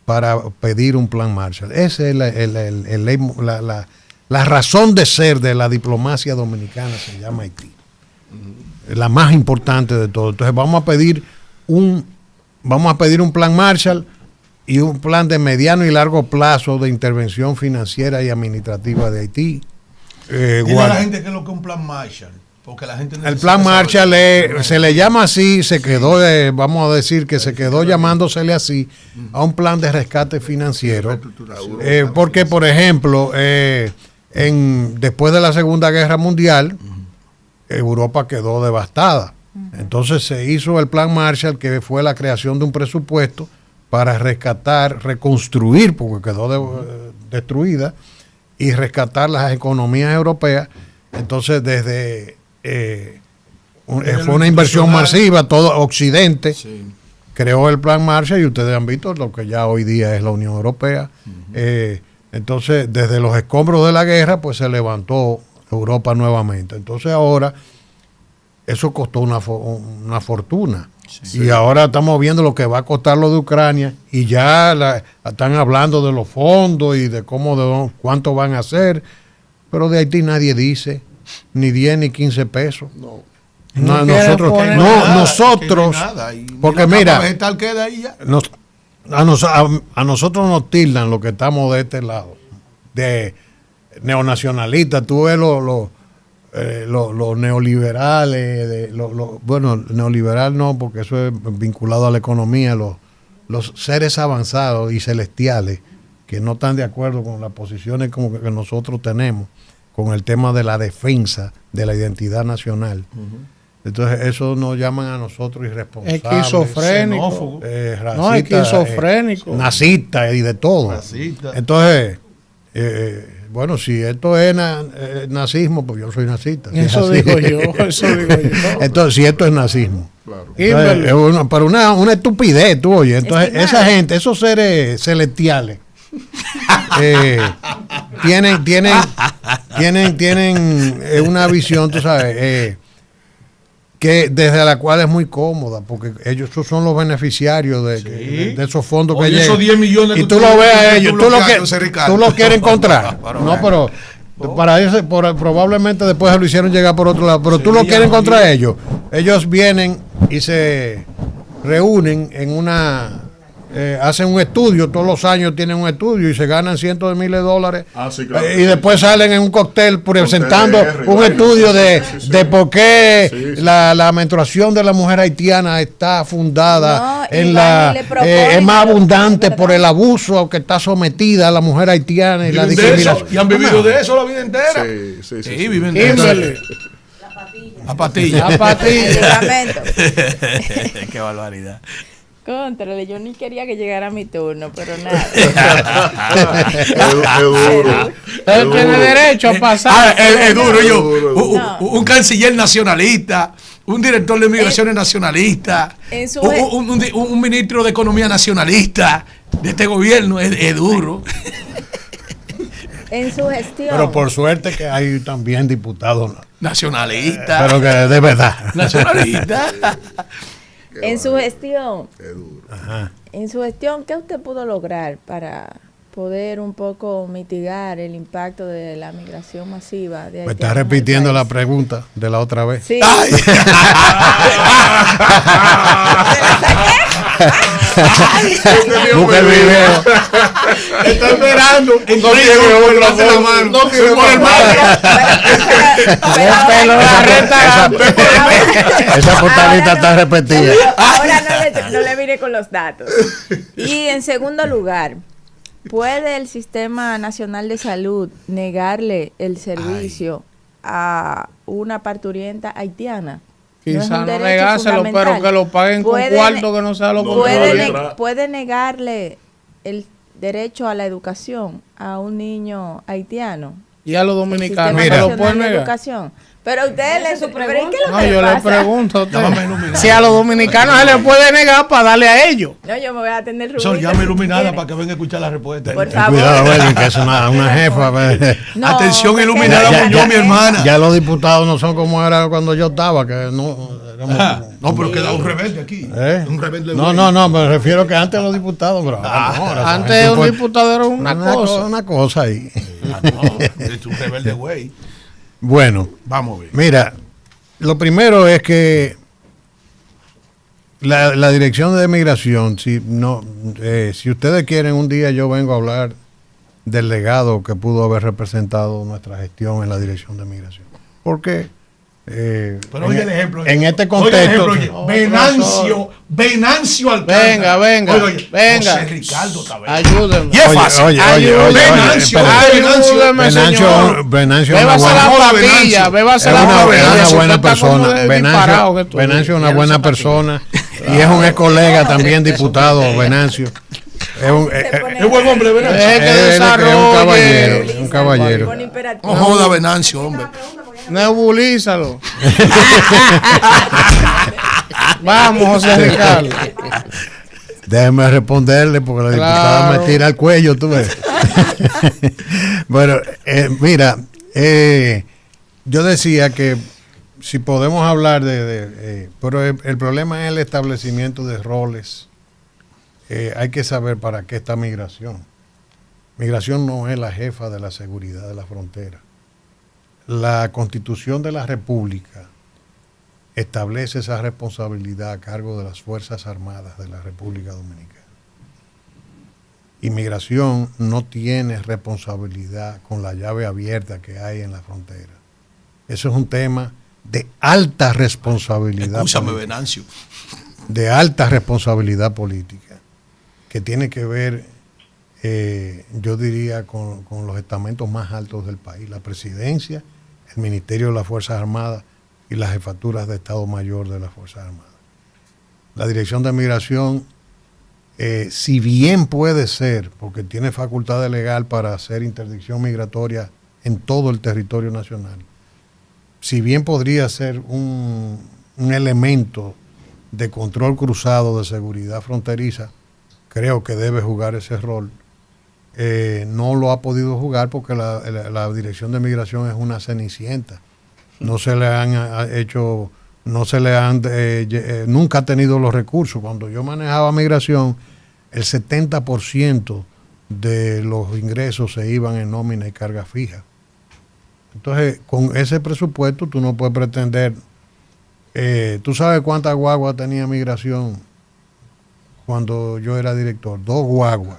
para pedir un plan Marshall. Esa es la razón de ser de la diplomacia dominicana, se llama Haití, la más importante de todo. Entonces vamos a pedir un plan Marshall y un plan de mediano y largo plazo de intervención financiera y administrativa de Haití. Dile a la gente que es lo que es un plan Marshall, porque la gente el plan Marshall se le llama así, se quedó, vamos a decir que se quedó llamándosele así, a un plan de rescate financiero, porque por ejemplo, después de la Segunda Guerra Mundial, Europa quedó devastada. Entonces se hizo el plan Marshall, que fue la creación de un presupuesto para rescatar, reconstruir, porque quedó destruida, y rescatar las economías europeas. Entonces fue una inversión masiva, todo Occidente creó el plan Marshall, y ustedes han visto lo que ya hoy día es la Unión Europea. Entonces desde los escombros de la guerra pues se levantó Europa nuevamente. Entonces ahora eso costó una fortuna. Y ahora estamos viendo lo que va a costar lo de Ucrania, y ya están hablando de los fondos y de cuánto van a hacer, pero de Haití nadie dice ni 10 ni 15 pesos. Nosotros, porque mira, a nosotros nos tildan los que estamos de este lado de neonacionalistas. Tú ves los neoliberales, bueno, neoliberal no, porque eso es vinculado a la economía, los seres avanzados y celestiales que no están de acuerdo con las posiciones como que nosotros tenemos con el tema de la defensa de la identidad nacional. Entonces, eso nos llaman a nosotros irresponsables. Esquizofrénico. Racistas, no, esquizofrénico. Nazistas y de todo. Racista. Entonces, bueno, si esto es nazismo, pues yo soy nazista. Eso digo yo, eso digo yo. Entonces, si esto es nazismo. Claro. Entonces, pero una estupidez, tú oye. Entonces, esa gente, esos seres celestiales, tienen una visión, tú sabes, que desde la cual es muy cómoda, porque ellos son los beneficiarios de esos fondos que llegan. Esos 10 millones y tú lo ves a ellos, tú lo quieres encontrar. No, pero para eso, probablemente después se lo hicieron llegar por otro lado, pero tú lo quieres encontrar a ellos. Ellos vienen y se reúnen en hacen un estudio, todos los años tienen un estudio y se ganan cientos de miles de dólares. Sí, claro. Y después salen en un cóctel presentando un estudio de por qué la menstruación de la mujer haitiana está fundada es más abundante por el abuso que está sometida la mujer haitiana y la discriminación. Y han vivido de eso la vida entera. Sí, viven de eso. La patilla. Qué barbaridad. Contrale, yo ni quería que llegara mi turno, pero nada. Es duro. Él tiene derecho a pasar. Es duro. Un canciller nacionalista, un director de migraciones nacionalista, un ministro de economía nacionalista de este gobierno, es duro. En su gestión. Pero por suerte que hay también diputados nacionalistas. Pero que de verdad. Nacionalistas. En su gestión, Ajá. en su gestión, ¿qué usted pudo lograr para poder un poco mitigar el impacto de la migración masiva? Me está repitiendo la pregunta de la otra vez. Sí. Busca el video. Está esperando. No tiene por el Esa portalita está repetida. Ahora no le vine con los datos. Y en segundo lugar, ¿puede el Sistema Nacional de Salud negarle el servicio a una parturienta haitiana? Quizá no negárselo, pero que lo paguen con cuarto que no sea lo contrario. ¿Puede negarle el derecho a la educación a un niño haitiano? Y a los dominicanos, Mira, ¿se lo pueden negar? Pero usted le pregunta. No, yo le pregunto a usted. Si a los dominicanos se les puede negar para darle a ellos. No, yo me voy a atender Rubito. Llame iluminada para que venga a escuchar la respuesta. Por favor. Cuidado, que es una jefa. No, atención iluminada, Muñoz, mi hermana. Ya los diputados no son como era cuando yo estaba, que no... No, pero queda un rebelde aquí. Un rebelde. No, me refiero que antes los diputados, bro. Antes un diputado era una cosa. Una cosa ahí. Es un rebelde güey. Bueno, vamos a ver. Mira, lo primero es que la Dirección de Migración, si ustedes quieren, un día yo vengo a hablar del legado que pudo haber representado nuestra gestión en la Dirección de Migración. Porque pero oye el ejemplo. En este contexto. Venancio Alcántara. Venga. José Ricardo Tavera. Ayúdenme. Y es fácil. Venancio bébase la papilla. Bébase la papilla. Es una buena persona. Venancio es una buena persona. Y es un ex colega también, diputado, Venancio. Es buen hombre, Venancio. Es un caballero. No joda, Venancio, hombre. Nebulízalo. Vamos, José Ricardo. Déjeme responderle porque la diputada me tira al cuello, tú ves. Bueno, mira, yo decía que si podemos hablar pero el problema es el establecimiento de roles. Hay que saber para qué está migración. Migración no es la jefa de la seguridad de la frontera. La Constitución de la República establece esa responsabilidad a cargo de las Fuerzas Armadas de la República Dominicana. Inmigración no tiene responsabilidad con la llave abierta que hay en la frontera. Eso es un tema de alta responsabilidad. Escúchame, Venancio. De alta responsabilidad política, que tiene que ver, yo diría, con los estamentos más altos del país, la presidencia, el Ministerio de las Fuerzas Armadas y las jefaturas de Estado Mayor de las Fuerzas Armadas. La Dirección de Migración, si bien puede ser, porque tiene facultad legal para hacer interdicción migratoria en todo el territorio nacional, si bien podría ser un elemento de control cruzado de seguridad fronteriza, creo que debe jugar ese rol. No lo ha podido jugar porque la Dirección de Migración es una cenicienta. No se le han hecho, nunca ha tenido los recursos. Cuando yo manejaba migración, el 70% de los ingresos se iban en nómina y carga fija. Entonces, con ese presupuesto tú no puedes pretender. ¿Tú sabes cuántas guaguas tenía migración cuando yo era director? 2 guaguas,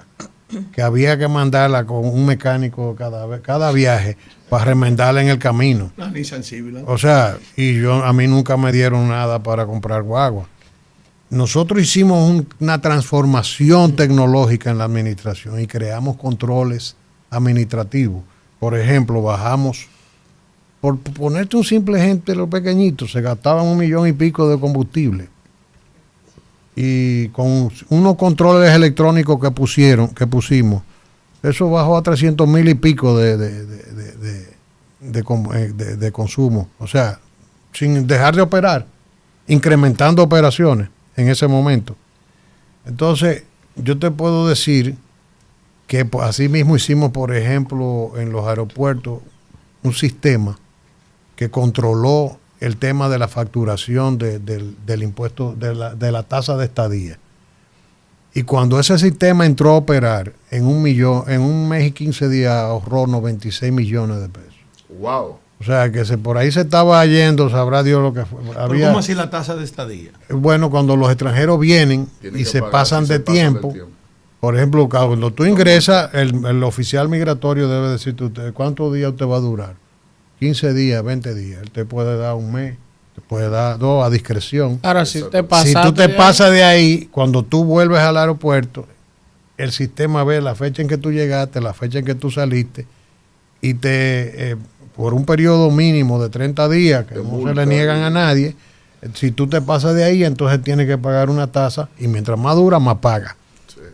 que había que mandarla con un mecánico cada viaje para remendarla en el camino. Ni sensible. O sea, a mí nunca me dieron nada para comprar guagua. Nosotros hicimos una transformación tecnológica en la administración y creamos controles administrativos. Por ejemplo, bajamos, por ponerte un simple ejemplo, los pequeñitos se gastaban 1 millón y pico de combustible. Y con unos controles electrónicos que pusimos, eso bajó a 300,000 y pico de consumo. O sea, sin dejar de operar, incrementando operaciones en ese momento. Entonces, yo te puedo decir que así mismo hicimos, por ejemplo, en los aeropuertos, un sistema que controló el tema de la facturación del impuesto, de la tasa de estadía. Y cuando ese sistema entró a operar, en un mes y 15 días ahorró 96 millones de pesos. ¡Wow! O sea, que por ahí se estaba yendo, sabrá Dios lo que fue. ¿Cómo así la tasa de estadía? Bueno, cuando los extranjeros vienen y se pasan de tiempo. Por ejemplo, cuando tú ingresas, el oficial migratorio debe decirte usted cuántos días usted va a durar. 15 días, 20 días. Él te puede dar un mes, te puede dar 2 a discreción. Ahora, si tú te pasas de ahí, cuando tú vuelves al aeropuerto, el sistema ve la fecha en que tú llegaste, la fecha en que tú saliste, y por un periodo mínimo de 30 días, que no se le niegan a nadie, si tú te pasas de ahí, entonces tienes que pagar una tasa, y mientras más dura, más paga.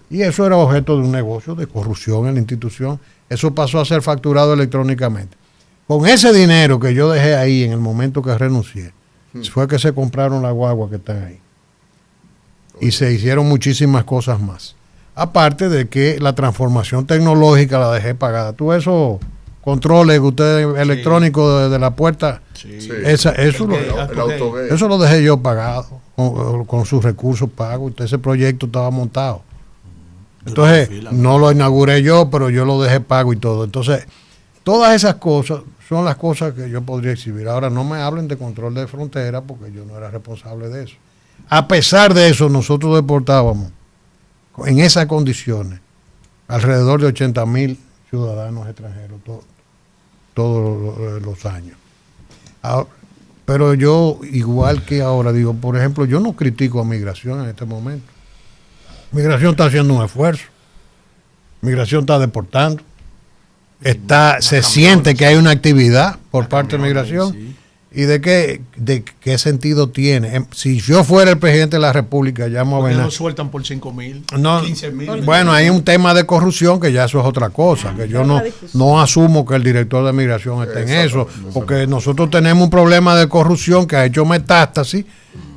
Y eso era objeto de un negocio de corrupción en la institución. Eso pasó a ser facturado electrónicamente. Con ese dinero que yo dejé ahí en el momento que renuncié, fue que se compraron las guaguas que están ahí. Y se hicieron muchísimas cosas más. Aparte de que la transformación tecnológica la dejé pagada. Tú esos controles que ustedes electrónicos desde la puerta, eso lo dejé yo pagado, con sus recursos pagos. Ese proyecto estaba montado. Entonces, no lo inauguré yo, pero yo lo dejé pago y todo. Entonces, todas esas cosas son las cosas que yo podría exhibir. Ahora, no me hablen de control de frontera porque yo no era responsable de eso. A pesar de eso, nosotros deportábamos en esas condiciones alrededor de 80,000 ciudadanos extranjeros todos los años. Ahora, pero yo, igual que ahora, digo, por ejemplo, yo no critico a Migración en este momento. Migración está haciendo un esfuerzo. Migración está deportando. Se siente que hay una actividad por parte de Migración. Sí. ¿Y de qué sentido tiene? Si yo fuera el presidente de la República, llamo a Venancio. No sueltan por 5,000, 15,000. Bueno, hay un tema de corrupción que ya eso es otra cosa, que yo no asumo que el director de Migración esté en eso, porque nosotros tenemos un problema de corrupción que ha hecho metástasis,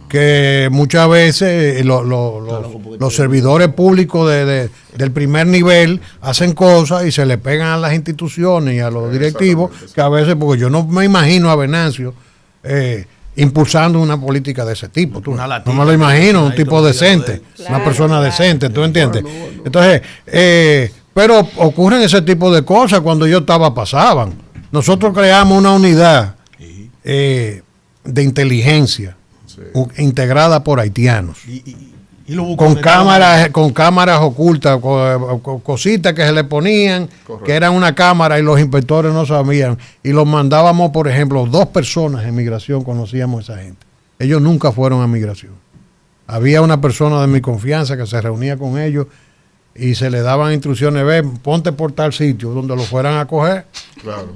que muchas veces los servidores públicos del primer nivel hacen cosas y se le pegan a las instituciones y a los directivos, que a veces, porque yo no me imagino a Venancio impulsando una política de ese tipo. No me lo imagino, un tipo decente, una persona decente, ¿tú entiendes? Entonces, pero ocurren ese tipo de cosas cuando yo pasaban. Nosotros creamos una unidad de inteligencia integrada por haitianos, con cámaras ocultas, cositas que se le ponían, que eran una cámara y los inspectores no sabían, y los mandábamos, por ejemplo, 2 personas en Migración conocíamos a esa gente. Ellos nunca fueron a Migración. Había una persona de mi confianza que se reunía con ellos y se le daban instrucciones, ve, ponte por tal sitio donde lo fueran a coger. Claro.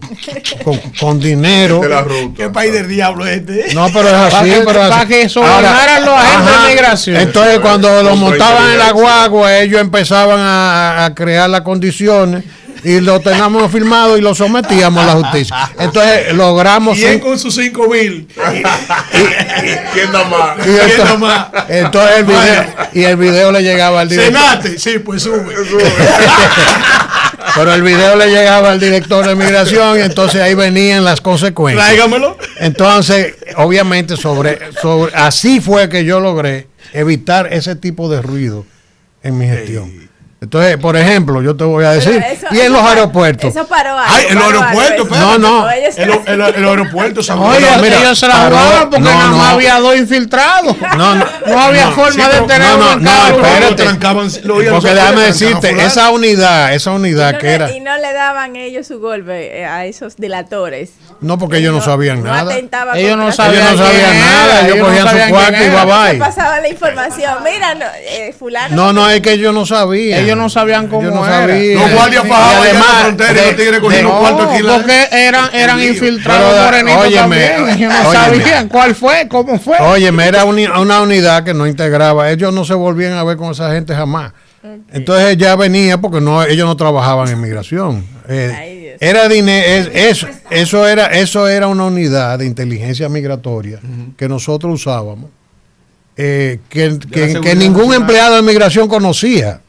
Con dinero. De la ruta. ¿Qué país del diablo es este? No, pero es así. Para que sobornaran los agentes de migración. Entonces, cuando lo montaban en la guagua, ellos empezaban a crear las condiciones y lo teníamos firmado y lo sometíamos a la justicia. Entonces, logramos... Y él con sus 5,000. ¿Quién da más? Entonces, el video le llegaba al director. Senate, sí, pues sube. Pero el video le llegaba al director de migración y entonces ahí venían las consecuencias. Tráigamelo. Entonces, obviamente, así fue que yo logré evitar ese tipo de ruido en mi gestión. Entonces, por ejemplo, yo te voy a decir, y en los aeropuertos. Eso paró algo. Ay, en los aeropuertos, no. El aeropuerto, Oye, ellos se la jugaban porque nada más había 2 infiltrados. No había forma de tenerlo en cada lugar. Porque déjame decirte, esa unidad que era... Y no le daban ellos su golpe a esos delatores. No, porque ellos no sabían nada. Ellos no sabían nada. Ellos cogían su cuarto y bye bye. Pasaba la información. Mira, fulano. No, es que ellos no sabían. Ellos no sabían cómo era. Los guardias fajaban en la frontera y los tigres cogían los cuartos alquilados. Porque eran infiltrados morenitos también. Ellos no sabían cuál fue, cómo fue. Óyeme, era una unidad que no integraba. Ellos no se volvían a ver con esa gente jamás. Entonces ya venía porque ellos no trabajaban en migración. Era dinero, eso era una unidad de inteligencia migratoria que nosotros usábamos, que ningún empleado de migración conocía.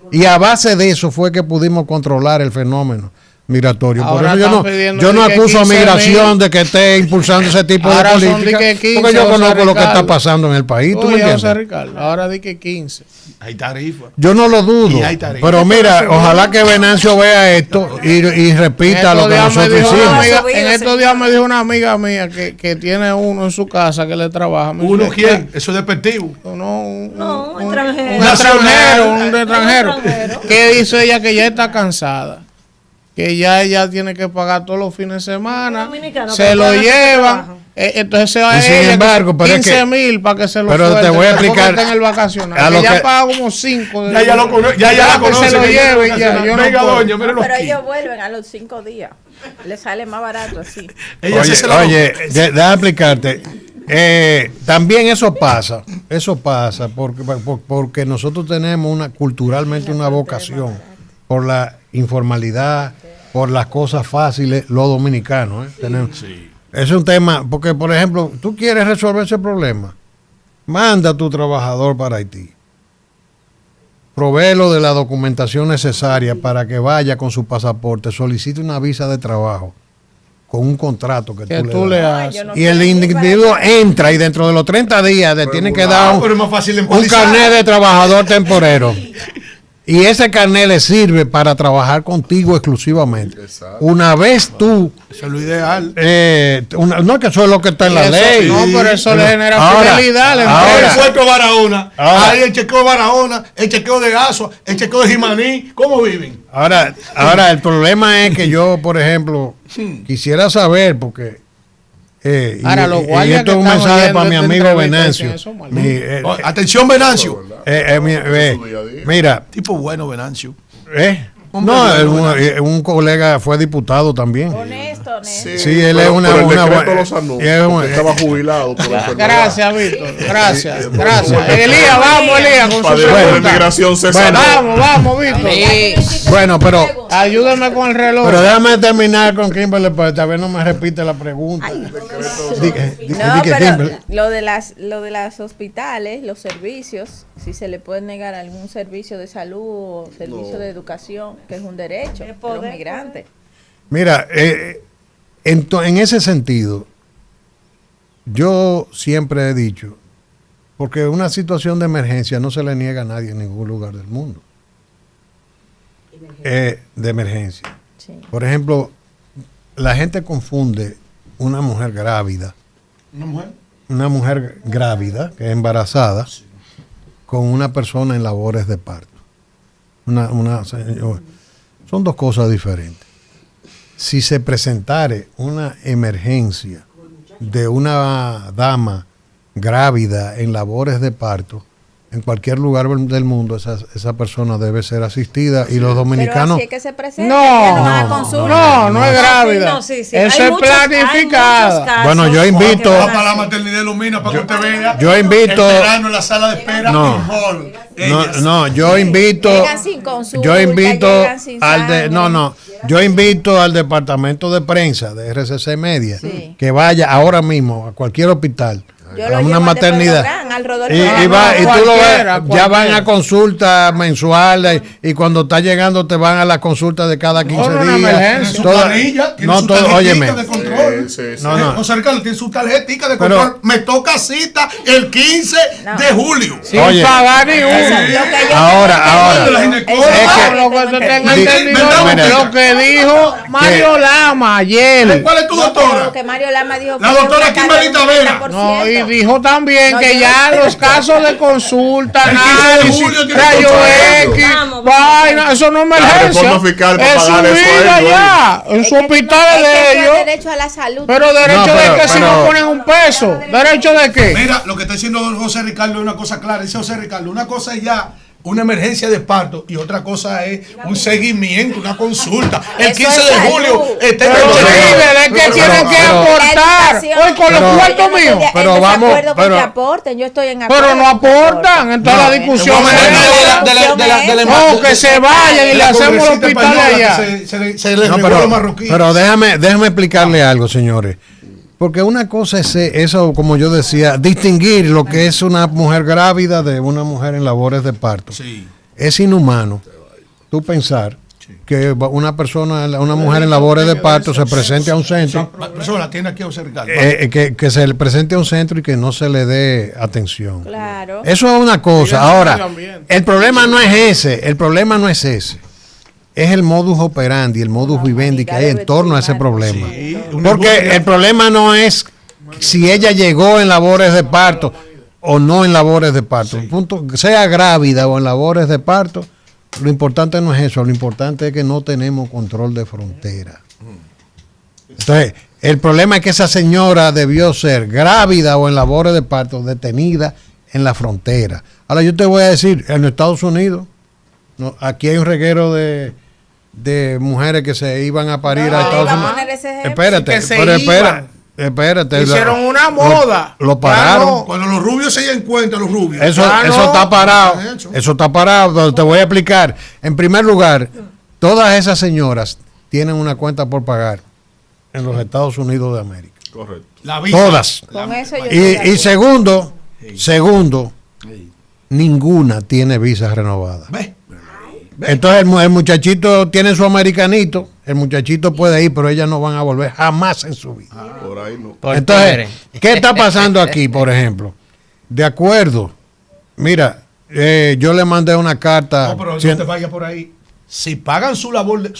Y a base de eso fue que pudimos controlar el fenómeno migratorio. Ahora por eso yo no acuso a migración de que esté impulsando ese tipo de política, porque yo conozco lo que está pasando en el país. ¿Tú me entiendes? Ricardo, ahora di que 15. Hay tarifa. Yo no lo dudo, pero mira, ojalá que Venancio vea esto y repita lo que nosotros hicimos. En estos días me dijo una amiga mía que tiene uno en su casa que le trabaja. ¿Uno quién? Eso es despectivo. Un extranjero. extranjero. Que dice ella que ya está cansada, que ya ella tiene que pagar todos los fines de semana, se lo llevan, entonces se va a ella 15,000 para que se lo suelte. Pero te voy a explicar en el vacacional, que ya paga como 5 ya la conoce, se lo lleven ya. Pero ellos vuelven a los 5 días, le sale más barato así. Oye, déjame explicarte. También eso pasa porque nosotros tenemos culturalmente una vocación por la informalidad, por las cosas fáciles, los dominicanos. Es un tema, porque por ejemplo, tú quieres resolver ese problema, manda a tu trabajador para Haití, provéelo de la documentación necesaria para que vaya con su pasaporte, solicite una visa de trabajo con un contrato que tú le haces. Y el individuo entra y dentro de los 30 días le tienen que dar un carnet de trabajador temporero. Y ese carnet le sirve para trabajar contigo exclusivamente. Exacto. Una vez tú... Eso es lo ideal. No, que eso es lo que está en la ley. No, pero eso le genera fidelidad. El puerto de Barahona, hay el chequeo de Barahona, el chequeo de Gasua, el chequeo de Jimaní. ¿Cómo viven? Ahora, el problema es que yo, por ejemplo, quisiera saber, porque... y esto es un mensaje para mi amigo Venancio. Atención, Venancio. Mira. Tipo bueno, Venancio. Un colega fue diputado también. Honesto. Sí, él es una estaba jubilado. Gracias, Víctor. Gracias. Elías, con su pregunta. Vamos, Víctor. Bueno, pero ayúdame con el reloj. Pero déjame terminar con Kimberly, porque tal vez no me repite la pregunta. Lo de las hospitales, los servicios, si se le puede negar algún servicio de salud o servicio de educación, que es un derecho de los migrantes. Mira, en ese sentido, yo siempre he dicho, porque una situación de emergencia no se le niega a nadie en ningún lugar del mundo. De emergencia. Sí. Por ejemplo, la gente confunde una mujer grávida. Una mujer grávida, que es embarazada, sí, con una persona en labores de parto. Son dos cosas diferentes. Si se presentare una emergencia de una dama grávida en labores de parto, en cualquier lugar del mundo esa persona debe ser asistida y los Pero dominicanos... así es que se presenta. No es grávida. Sí, Eso es planificado. Bueno, yo invito... Va para la maternidad ilumina para que usted vea. Yo invito... Esperando en la sala de espera. Yo invito... Llegan sin consulta, yo invito llegan sin sangre. yo invito al departamento de prensa de RCC Media que vaya ahora mismo a cualquier hospital, a una maternidad, y tú lo ves, ya van a consultas mensuales y cuando está llegando te van a las consultas de cada 15 días. Óyeme. José Ricardo tiene su tarjetita de control. Me toca cita el 15 de julio. Sin pagar ni uno. Ahora. Lo que dijo Mario Lama ayer. ¿Cuál es tu doctora? Que Mario Lama dijo la doctora Kimberly Tavera. No, y dijo también que ya los casos de consulta, rayo X, vaina, eso no es emergencia. Es su vida ya, en su hospital de ellos. Derecho a la salud. Pero derecho de que si no ponen un peso, derecho de qué. Mira, lo que está diciendo José Ricardo es una cosa clara. Dice José Ricardo, una cosa es ya una emergencia de parto y otra cosa es un seguimiento, una consulta. El 15 de julio ¿de qué tienen que aportar? Hoy con los cuartos míos. Pero vamos, yo estoy en acuerdo. Pero no aportan, entonces la discusión que se vayan y le hacemos los hospitales allá. Pero déjame explicarle algo, señores. Porque una cosa es eso, como yo decía, distinguir lo que es una mujer grávida de una mujer en labores de parto. Sí. Es inhumano tú pensar que una mujer en labores de parto se presente a un centro. Tiene aquí a observar. Que se le presente a un centro y que no se le dé atención. Claro. Eso es una cosa. Ahora, el problema no es ese. Es el modus operandi, el modus vivendi que hay en torno a ese problema. Porque el problema no es si ella llegó en labores de parto o no en labores de parto. Punto, sea grávida o en labores de parto, lo importante no es eso. Lo importante es que no tenemos control de frontera. Entonces, el problema es que esa señora debió ser grávida o en labores de parto, detenida en la frontera. Ahora yo te voy a decir, en los Estados Unidos, aquí hay un reguero de mujeres que se iban a parir a Estados Unidos. Espérate. Hicieron una moda. Lo pararon. Cuando los rubios se den cuenta, los rubios. Eso está parado. Eso está parado. Te voy a explicar. En primer lugar, todas esas señoras tienen una cuenta por pagar en los Estados Unidos de América. Correcto. Todas. Y segundo, ninguna tiene visa renovada. Entonces el muchachito tiene su americanito, el muchachito puede ir, pero ellas no van a volver jamás en su vida. Por ahí no. Entonces, ¿qué está pasando aquí, por ejemplo? De acuerdo, mira, yo le mandé una carta. No, pero no te vayas por ahí. Si pagan su labor,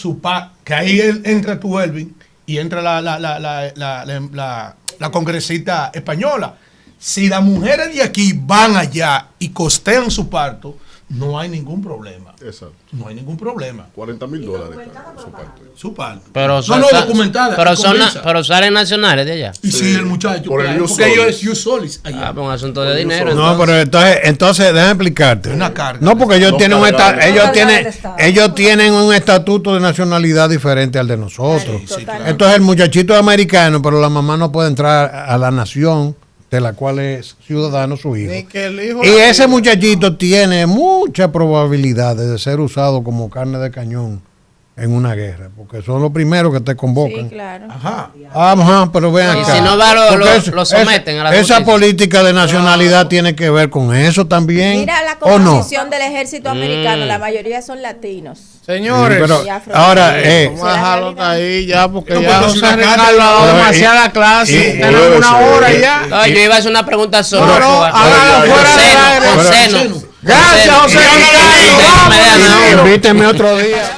que ahí entra tu Elvin y entra la congresista española. Si las mujeres de aquí van allá y costean su parto, no hay ningún problema. Exacto. No hay ningún problema. $40,000 su parte. Pero documentadas. Pero salen nacionales de allá. Y sí, el muchacho. Porque ellos es Ius Solis allá. Un asunto de dinero. No, pero entonces déjame explicarte. Una carga. No, porque ellos tienen un estatuto de nacionalidad diferente al de nosotros. Sí, claro. Entonces el muchachito es americano, pero la mamá no puede entrar a la nación de la cual es ciudadano su hijo. Y ese muchachito tiene mucha probabilidad de ser usado como carne de cañón en una guerra, porque son los primeros que te convocan. Sí, claro. Ajá, pero vean acá. Y si no va, lo someten a la esa justicia. política de nacionalidad tiene que ver con eso también. Mira la ¿o no? composición del ejército americano, la mayoría son latinos. Señores, pero ahora vamos a dejarlo ahí ya, porque ya José Ricardo ha dado demasiada clase. Tenemos una hora ya. No, yo iba a hacer una pregunta sobre. Hágalo fuera del aire. Con seno. Gracias, José Ricardo. Invíteme otro día.